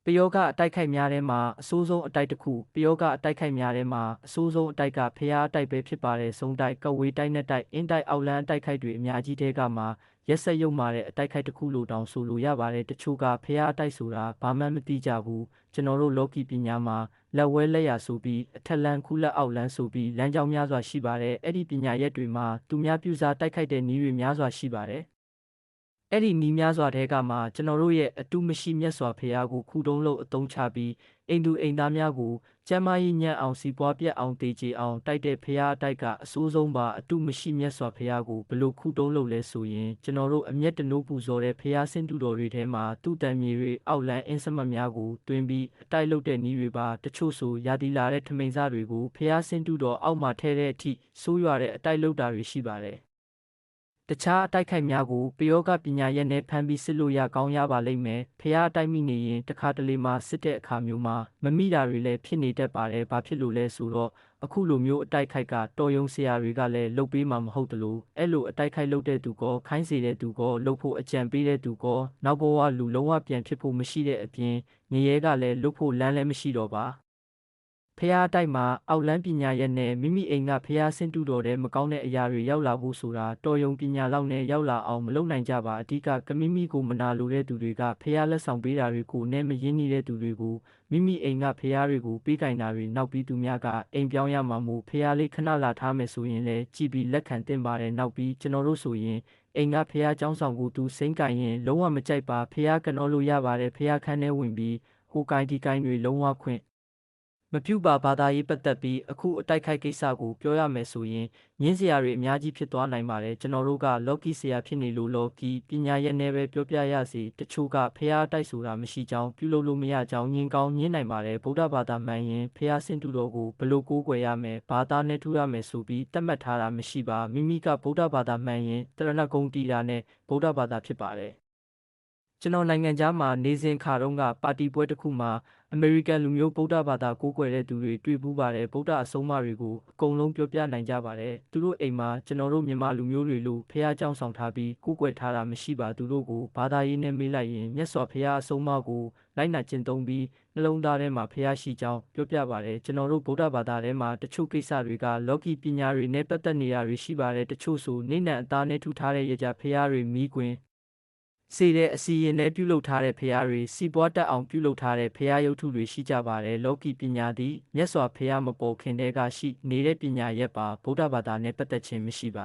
ပယောဂအတိုက်ခိုက်များထဲမှာအဆိုးဆုံးအတိုက်တစ်ခုပယောဂအတိုက်ခိုက်များထဲမှာအဆိုးဆုံးအတိုက်ကဖျားအတိုက်ပဲဖြစ်ပါတယ်ဆုံးတိုက်ကဝေးတိုက်နဲ့တိုက်အင်းတိုက်အောက်လန်းအတိုက်ခိုက်တွေအများကြီးတဲကမှာရက်ဆက်ရုံမာတဲ့အတိုက်ခိုက်တစ်ခုလိုတောင်ဆိုလိုရပါတယ်တချို့ကဖျားအတိုက်ဆိုတာဘာမှမသိကြဘူးကျွန်တော်တို့လောကီပညာမှာလက်ဝဲလက်ရဆိုပြီးအထက်လန်းခုလက်အောက်လန်းဆိုပြီးလမ်းကြောင်းများစွာရှိပါတယ်အဲ့ဒီပညာရက်တွေမှာသူများပြုစားတိုက်ခိုက်တဲ့နည်းတွေများစွာရှိပါတယ်အဲ့ဒီနီးများစွာတဲကမှကျွန်တော်တို့ရဲ့အတုမရှိမြတ်စွာဘုရားကိုခုတုံးလို့အသုံးချပြီးအိမ်သူအိမ်သားများကိုကျမ်းမာရေးညံ့အောင်စီပွားပြတ်အောင်တေချေအောင်တိုက်တဲ့ဘုရားအတိုက်ကအဆိုးဆုံးပါအတုမရှိမြတ်စွာဘုရားကိုဘလို့ခုတုံးလို့လဲဆိုရင်ကျွန်တော်တို့အမျက်တနိုးပူဇော်တဲ့ဘုရားဆင်းတုတော်တွေထဲမှာသူ့တန်မြေတွေအောက်လန်းအင်းစမတ်များကိုတွင်ပြီးအတိုက်လုပ်တဲ့နည်းတွေပါတချို့ဆိုရာသီလာတဲ့ထမိန်စားတွေကိုဘုရားဆင်းတုတော်အောက်မှာထဲတဲ့အထိဆိုးရွားတဲ့အတိုက်လုပ်တာတွေရှိပါတယ်တခြားအတိုက်ခိုက်များကိုပယောဂပညာရက်နဲ့ဖမ်းပြီးစစ်လို့ရကောင်းရပါလိမ့်မယ်ဖះအတိုက်မိနေရင်တခါတလေမှစစ်တဲ့အခါမျိုးမှာမမိတာတွေလည်းဖြစ်နေတတ်ပါတယ်ဘာဖြစ်လို့လဲဆိုတော့အခုလိုမျိုးအတိုက်ခိုက်ကတော်ယုံဆရာတွေကလည်းလှုပ်ပေးမှာမဟုတ်တလို့အဲ့လိုအတိုက်ခိုက်လုပ်တဲ့သူကောခိုင်းစေတဲ့သူကောလှုပ်ဖို့အကြံပေးတဲ့သူကောနောက်ဘဝလူလုံးဝပြန်ဖြစ်ဖို့မရှိတဲ့အပြင်ငရဲကလည်းလှုပ်ဖို့လမ်းလည်းမရှိတော့ပါဖះအတိုက်မှာအောက်လန်းပညာရက်နဲ့မိမိအိမ်ကဖះဆင်းတုတော်တဲ့မကောင်းတဲ့အရာတွေရောက်လာဖို့ဆိုတာတော်ယုံပညာလောက်နဲ့ရောက်လာအောင်မလုပ်နိုင်ကြပါအဓိကကမိမိကိုမနာလိုတဲ့သူတွေကဖះလက်ဆောင်ပေးတာတွေကိုနဲ့မရင်းနေတဲ့သူတွေကိုမိမိအိမ်ကဖះတွေကိုပေးကင်တာတွေနောက်ပြီးသူများကအိမ်ပြောင်းရမှာမို့ဖះလေးခဏလာထားမယ်ဆိုရင်လည်းကြည်ပြီးလက်ခံတင်ပါတယ်နောက်ပြီးကျွန်တော်တို့ဆိုရင်အိမ်ကဖះကျောင်းဆောင်ကိုသူစိမ့်ကင်ရင်လုံးဝမကြိုက်ပါဖះကနော်လို့ရပါတယ်ဖះခန်းထဲဝင်ပြီးဟိုကိုင်းဒီကိုင်းတွေလုံးဝခွင့်မပြုပါဘာသာရေးပတ်သက်ပြီးအခုအတိုက်ခိုက်ကိစ္စကိုပြောရမယ်ဆိုရင်ညင်းစရာတွေအများကြီးဖြစ်သွားနိုင်ပါတယ်ကျွန်တော်တို့ကလော်ကီဆရာဖြစ်နေလို့လော်ကီပညာရက်နဲ့ပဲပြောပြရစီတချို့ကဖះအတိုက်ဆိုတာမရှိကြောင်းပြုလုပ်လို့မရကြောင်းညင်းကောင်းညင်းနိုင်ပါတယ်ဗုဒ္ဓဘာသာမှန်ရင်ဖះဆင့်တူတော်ကိုဘလို့ကိုးကွယ်ရမယ်ဘာသာနဲ့ထူရမယ်ဆိုပြီးတတ်မှတ်ထားတာမရှိပါမိမိကဗုဒ္ဓဘာသာမှန်ရင်တရဏဂုံတီတာနဲ့ဗုဒ္ဓဘာသာဖြစ်ပါတယ်ကျွန်တော်နိုင်ငံခြားမှာနေစဉ်ခါတုန်းကပါတီပွဲတစ်ခုမှာအမေရိကန်လူမျိုးဗုဒ္ဓဘာသာကိုးကွယ်တဲ့သူတွေတွေ့ပူးပါတယ်ဗုဒ္ဓအဆုံးအမတွေကိုအကုန်လုံးပြောပြနိုင်ကြပါတယ်သူတို့အိမ်မှာကျွန်တော်တို့မြန်မာလူမျိုးတွေလိုဖះเจ้าဆောင်ထားပြီးကိုးကွယ်ထားတာမရှိပါသူတို့ကိုဘာသာရေးနဲ့မေးလိုက်ရင်မြတ်စွာဘုရားအဆုံးအမကိုလိုက်နာကျင့်သုံးပြီးနှလုံးသားထဲမှာဖះရှိကြောင်းပြောပြပါတယ်ကျွန်တော်တို့ဗုဒ္ဓဘာသာထဲမှာတချို့ကိစ္စတွေကလောကီပညာတွေနဲ့ပတ်သက်နေတာတွေရှိပါတယ်တချို့ဆိုနေနံအသားနဲ့ထူထားတဲ့ရကြဖះတွေမိကွင်းစေတဲ့အစီရင်နဲ့ပြုလုပ်ထားတဲ့ဖျားတွေစီပွားတက်အောင်ပြုလုပ်ထားတဲ့ဖျားရုပ်ထုတွေရှိကြပါတယ်လောကီပညာသည်မြတ်စွာဘုရားမပေါ်ခင်တည်းကရှိနေတဲ့ပညာရက်ပါဗုဒ္ဓဘာသာနဲ့ပတ်သက်ခြင်းမရှိပါ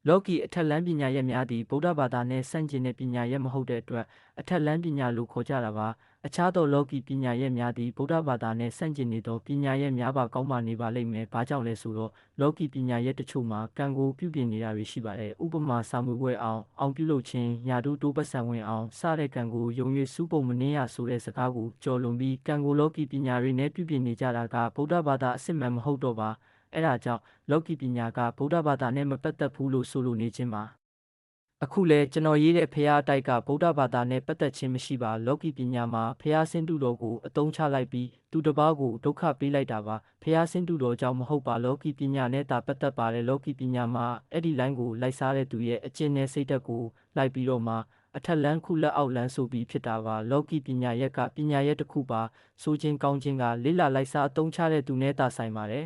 လောကီအထက်လန်းပညာရက်များသည်ဗုဒ္ဓဘာသာနဲ့ဆန့်ကျင်တဲ့ပညာရက်မဟုတ်တဲ့အတွက်အထက်လန်းပညာလို့ခေါ်ကြတာပါအခြားသောလောကီပညာရက်များသည်ဗုဒ္ဓဘာသာနဲ့ဆန့်ကျင်နေသောပညာရက်များပါကောင်းပါနေပါလိမ့်မယ်။ဘာကြောင့်လဲဆိုတော့လောကီပညာရက်တချို့မှာကံကိုပြုပြင်နေတာတွေရှိပါတယ်။ဥပမာစာမှုပွဲအောင်ပြုလုပ်ခြင်းယာတုတိုးပတ်ဆံဝင်အောင်စတဲ့ကံကိုယုံ၍စူးပုံမနှင်းရဆိုတဲ့စကားကိုကြော်လွန်ပြီးကံကိုလောကီပညာတွေနဲ့ပြုပြင်နေကြတာကဗုဒ္ဓဘာသာအစစ်မှန်မဟုတ်တော့ပါ။အဲဒါကြောင့်လောကီပညာကဗုဒ္ဓဘာသာနဲ့မပတ်သက်ဘူးလို့ဆိုလိုနေခြင်းပါအခုလဲကျွန်တော်ရေးတဲ့ဖះအတိုက်ကဗုဒ္ဓဘာသာနဲ့ပတ်သက်ခြင်းမရှိပါလောကီပညာမှာဖះဆင်းတုတော်ကိုအသုံးချလိုက်ပြီးသူတစ်ပါးကိုဒုက္ခပေးလိုက်တာပါဖះဆင်းတုတော်ကြောင့်မဟုတ်ပါလောကီပညာနဲ့တာပတ်သက်ပါတယ်လောကီပညာမှာအဲ့ဒီလိုင်းကိုလိုက်စားတဲ့သူရဲ့အကျင့်နဲ့စိတ်ဓာတ်ကိုလိုက်ပြီးတော့မှအထက်လန်းခုလက်အောက်လန်းဆိုပြီးဖြစ်တာပါလောကီပညာရက်ကပညာရက်တစ်ခုပါဆိုခြင်းကောင်းခြင်းကလေးလာလိုက်စားအသုံးချတဲ့သူနဲ့တာဆိုင်ပါတယ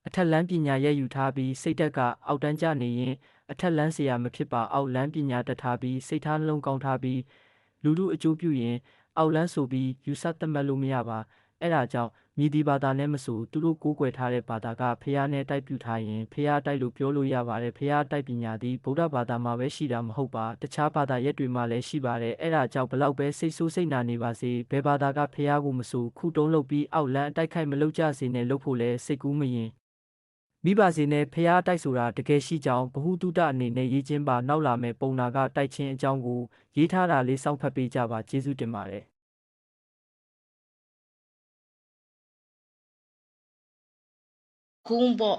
်အထက်လန်းပညာရက်ယူထားပြီးစိတ်ဓာတ်ကအောက်တန်းကျနေရင်အထက်လန်းเสียမဖြစ်ပါအောက်လန်းပညာတတ်ထားပြီးစိတ်ထားနှလုံးကောင်းထားပြီးလူလူအကျိုးပြုရင်အောက်လန်းဆိုပြီးယူဆသတ်မှတ်လို့မရပါအဲ့ဒါကြောင့်မြည်ဒီဘာသာနဲ့မဆိုသူတို့ကိုးကွယ်ထားတဲ့ဘာသာကဖះနဲ့တိုက်ပြထားရင်ဖះတိုက်လို့ပြောလို့ရပါတယ်ဖះတိုက်ပညာသည်ဗုဒ္ဓဘာသာမှာပဲရှိတာမဟုတ်ပါတခြားဘာသာရက်တွေမှာလည်းရှိပါတယ်အဲ့ဒါကြောင့်ဘလောက်ပဲစိတ်ဆိုးစိတ်နာနေပါစေဘယ်ဘာသာကဖះကိုမဆိုခုတုံးလုပ်ပြီးအောက်လန်းအတိုက်ခိုက်မလုပ်ကြစေနဲ့လုပ်ဖို့လဲစိတ်ကူးမရင်မိဘစီနဲ့ဖះတိုက်ဆိုတာတကယ်ရှိကြောင်းဗဟုသုတအနေနဲ့ရေးချင်းပါနောက်လာမဲ့ပုံနာကတိုက်ချင်းအကြောင်းကိုရေးထားတာလေးစောင့်ဖတ်ပေးကြပါကျေးဇူးတင်ပါတယ်ခုပေါ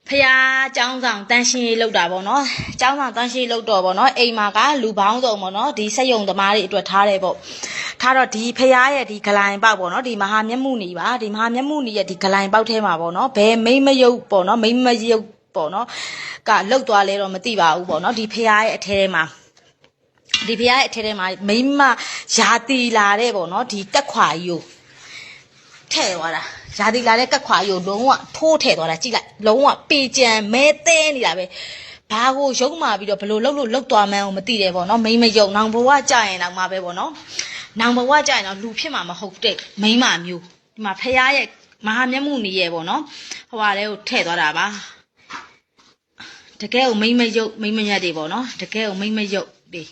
့ဖះเจ้าဆောင်တန်းရှင်းရေးလောက်တာပေါ့နော်เจ้าဆောင်တန်းရှင်းလောက်တော့ပေါ့နော်အိမ်မှာကလူပေါင်းစုံပေါ့နော်ဒီစက်ယုံသမားတွေအတွက်ထားတယ်ပေါ့ထားတော့ဒီဖះရဲ့ဒီဂလိုင်ပေါက်ပေါ့နော်ဒီမဟာမျက်မှုနီပါဒီမဟာမျက်မှုနီရဲ့ဒီဂလိုင်ပေါက်ထဲမှာပေါ့နော်ဘယ်မိမ့်မယုတ်ပေါ့နော်မိမ့်မယုတ်ပေါ့နော်ကလောက်သွားလဲတော့မသိပါဘူးပေါ့နော်ဒီဖះရဲ့အထဲမှာ ဒီဖရားရဲ့အထဲထဲမှာမိမယာတီလာတဲ့ပေါ့နော်ဒီကက်ခွာကြီးကိုထဲ့သွားတာယာတီလာတဲ့ကက်ခွာကြီးကိုလုံးဝထိုးထဲ့သွားတာကြည့်လိုက်လုံးဝပေကြံမဲတဲနေတာပဲဘာကိုရုံမာပြီးတော့ဘလို့လှုပ်သွားမှန်းကိုမသိတယ်ပေါ့နော်မိမယုံနောင်ဘဝကြာရင်တော့မှပဲပေါ့နော်နောင်ဘဝကြာရင်တော့လူဖြစ်မှာမဟုတ်တဲ့မိမမျိုးဒီမှာဖရားရဲ့မဟာမျက်မှုနေရဲ့ပေါ့နော်ဟိုဟာလေးကိုထဲ့သွားတာပါတကယ်ကိုမိမယုံမိမညက်တွေပေါ့နော်တကယ်ကိုမိမယုံတွေ